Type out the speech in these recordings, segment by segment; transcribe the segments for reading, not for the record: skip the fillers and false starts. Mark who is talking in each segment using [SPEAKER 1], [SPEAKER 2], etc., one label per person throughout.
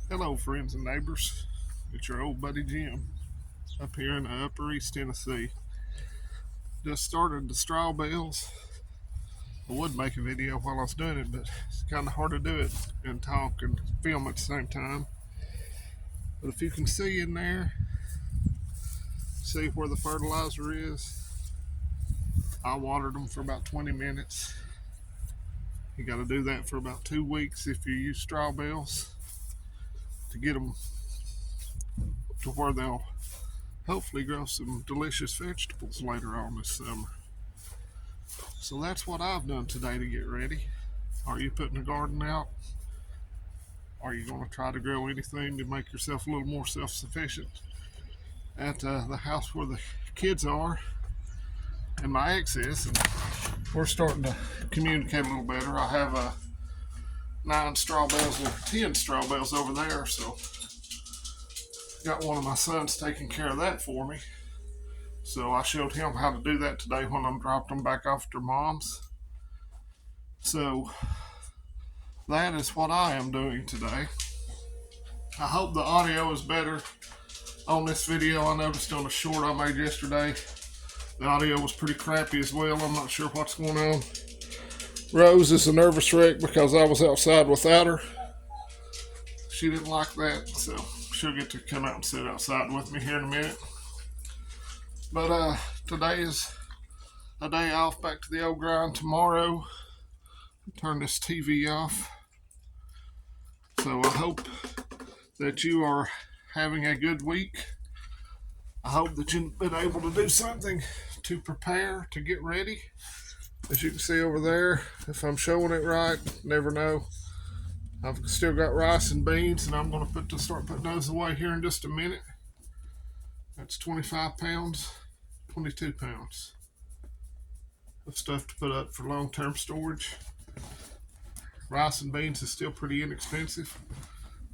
[SPEAKER 1] Hello, friends and neighbors. It's your old buddy Jim up here in the Upper East Tennessee. Just started the straw bales. I would make a video while I was doing it, but it's kind of hard to do it and talk and film at the same time. But if you can see in there, see where the fertilizer is, I watered them for about 20 minutes. You got to do that for about 2 weeks if you use straw bales to get them to where they'll hopefully grow some delicious vegetables later on this summer. So that's what I've done today to get ready. Are you putting the garden out? Are you going to try to grow anything to make yourself a little more self-sufficient at the house where the kids are and my ex is? And we're starting to communicate a little better. I have 9 straw bales or 10 straw bales over there, so got one of my sons taking care of that for me. So I showed him how to do that today when I dropped them back off to mom's. So that is what I am doing today. I hope the audio is better on this video. I noticed on a short I made yesterday, the audio was pretty crappy as well. I'm not sure what's going on. Rose is a nervous wreck because I was outside without her. She didn't like that, so she'll get to come out and sit outside with me here in a minute. But today is a day off, back to the old grind. Tomorrow, turn this TV off. So I hope that you are having a good week. I hope that you've been able to do something to prepare, to get ready. As you can see over there, if I'm showing it right, never know. I've still got rice and beans, and I'm going to start putting those away here in just a minute. That's 25 pounds, 22 pounds of stuff to put up for long-term storage. Rice and beans is still pretty inexpensive,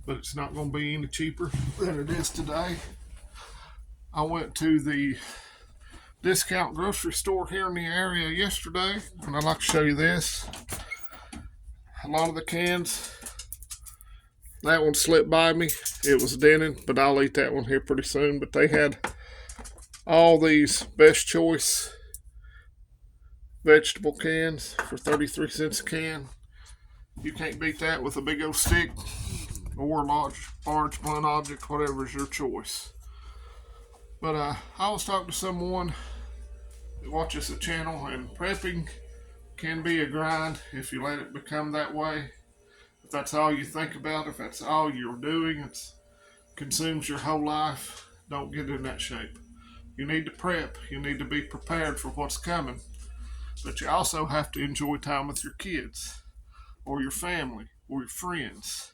[SPEAKER 1] but it's not going to be any cheaper than it is today. I went to the discount grocery store here in the area yesterday, and I'd like to show you this. A lot of the cans, that one slipped by me. It was dented, but I'll eat that one here pretty soon. But they had all these Best Choice vegetable cans for 33 cents a can. You can't beat that with a big old stick or large blunt object, whatever is your choice. But I was talking to someone that watches the channel, and prepping can be a grind if you let it become that way. If that's all you think about, if that's all you're doing, it consumes your whole life. Don't get in that shape. You need to prep. You need to be prepared for what's coming. But you also have to enjoy time with your kids or your family or your friends.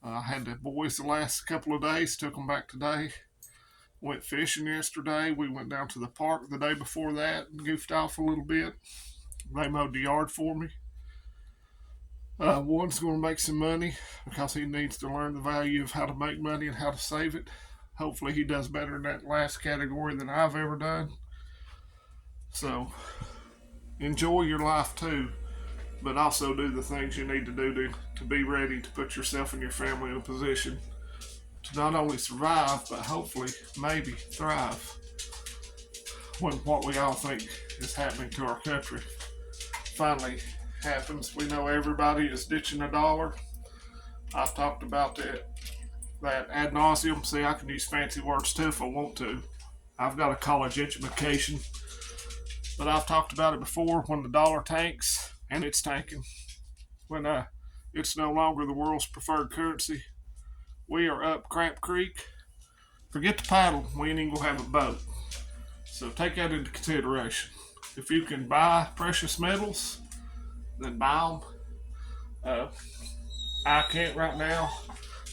[SPEAKER 1] I had the boys the last couple of days, took them back today. Went fishing yesterday. We went down to the park the day before that and goofed off a little bit. They mowed the yard for me. One's going to make some money because he needs to learn the value of how to make money and how to save it. Hopefully he does better in that last category than I've ever done. So enjoy your life too, but also do the things you need to do to be ready to put yourself and your family in a position to not only survive, but hopefully maybe thrive when what we all think is happening to our country finally happens. We know everybody is ditching a dollar. I've talked about that ad nauseum. See, I can use fancy words too if I want to. I've got a college education, but I've talked about it before. When the dollar tanks, and it's tanking, when it's no longer the world's preferred currency, we are up Crap Creek. Forget the paddle. We ain't even gonna have a boat. So take that into consideration. If you can buy precious metals, then buy them. I can't right now.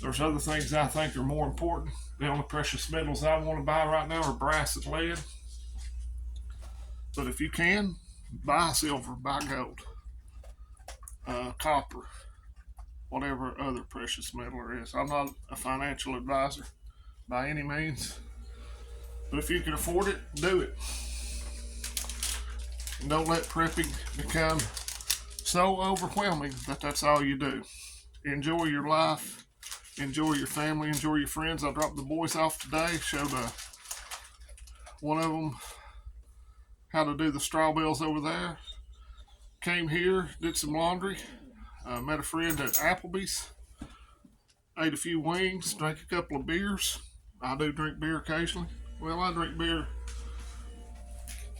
[SPEAKER 1] There's other things I think are more important. The only precious metals I want to buy right now are brass and lead. But if you can, buy silver, buy gold, copper, whatever other precious metal there is. I'm not a financial advisor by any means, but if you can afford it, do it. And don't let prepping become so overwhelming that that's all you do. Enjoy your life. Enjoy your family, enjoy your friends. I dropped the boys off today, showed one of them how to do the straw bales over there. Came here, did some laundry, met a friend at Applebee's, ate a few wings, drank a couple of beers. I do drink beer occasionally. Well, I drink beer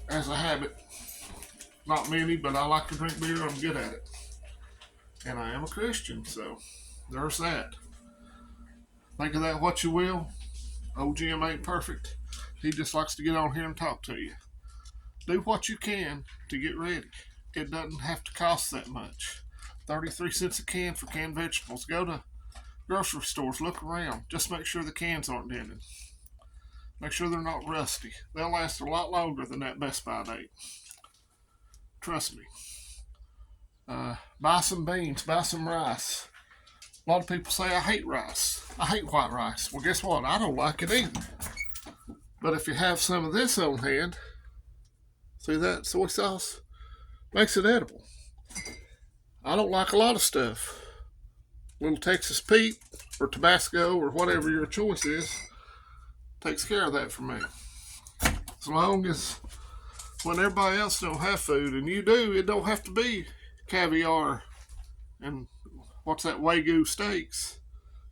[SPEAKER 1] as a habit. Not many, but I like to drink beer. I'm good at it. And I am a Christian, so there's that. Think of that what you will. Old Jim ain't perfect. He just likes to get on here and talk to you. Do what you can to get ready. It doesn't have to cost that much. 33 cents a can for canned vegetables. Go to grocery stores, look around. Just make sure the cans aren't dented. Make sure they're not rusty. They'll last a lot longer than that Best Buy date. Trust me. Buy some beans, buy some rice. A lot of people say, I hate rice. I hate white rice. Well, guess what? I don't like it either. But if you have some of this on hand, see that soy sauce? Makes it edible. I don't like a lot of stuff. Little Texas Pete or Tabasco or whatever your choice is takes care of that for me. As long as when everybody else don't have food and you do, it don't have to be caviar and what's that, Wagyu steaks.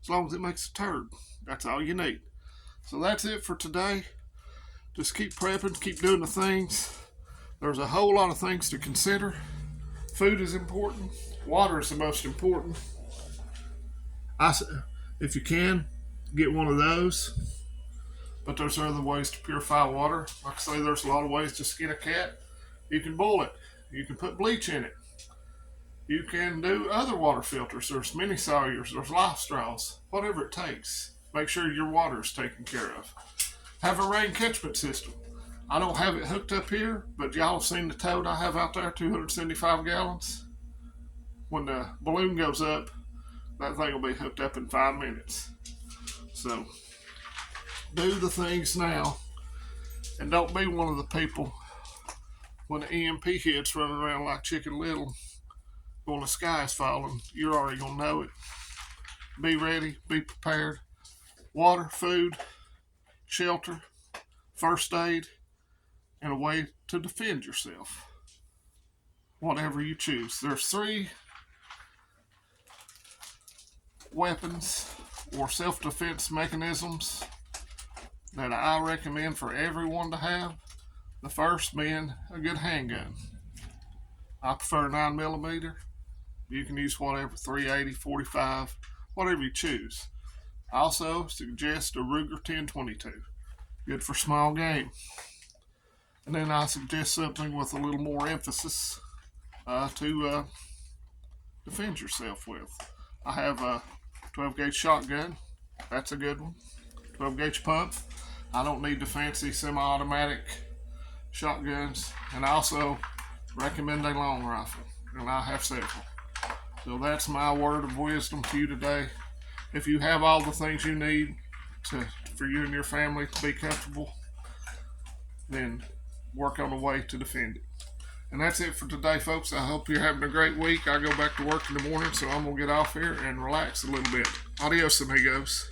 [SPEAKER 1] As long as it makes a turd. That's all you need. So that's it for today. Just keep prepping, keep doing the things. There's a whole lot of things to consider. Food is important. Water is the most important. If you can, get one of those. But there's other ways to purify water. Like I say, there's a lot of ways to skin a cat. You can boil it. You can put bleach in it. You can do other water filters. There's mini sawyers. There's life straws. Whatever it takes. Make sure your water is taken care of. Have a rain catchment system. I don't have it hooked up here, but y'all have seen the tote I have out there, 275 gallons. When the balloon goes up, that thing will be hooked up in 5 minutes. So, do the things now, and don't be one of the people when the EMP hits running around like Chicken Little when the sky is falling. You're already going to know it. Be ready, be prepared. Water, food, shelter, first aid, and a way to defend yourself. Whatever you choose. There's 3 weapons or self-defense mechanisms that I recommend for everyone to have. The first being a good handgun. I prefer 9mm. You can use whatever, 380, 45, whatever you choose. I also suggest a Ruger 1022. Good for small game. And then I suggest something with a little more emphasis to defend yourself with. I have a 12-gauge shotgun. That's a good one. 12-gauge pump. I don't need the fancy semi-automatic shotguns. And I also recommend a long rifle. And I have several. So that's my word of wisdom to you today. If you have all the things you need for you and your family to be comfortable, then work on a way to defend it. And that's it for today, folks. I hope you're having a great week. I go back to work in the morning, so I'm going to get off here and relax a little bit. Adios, amigos.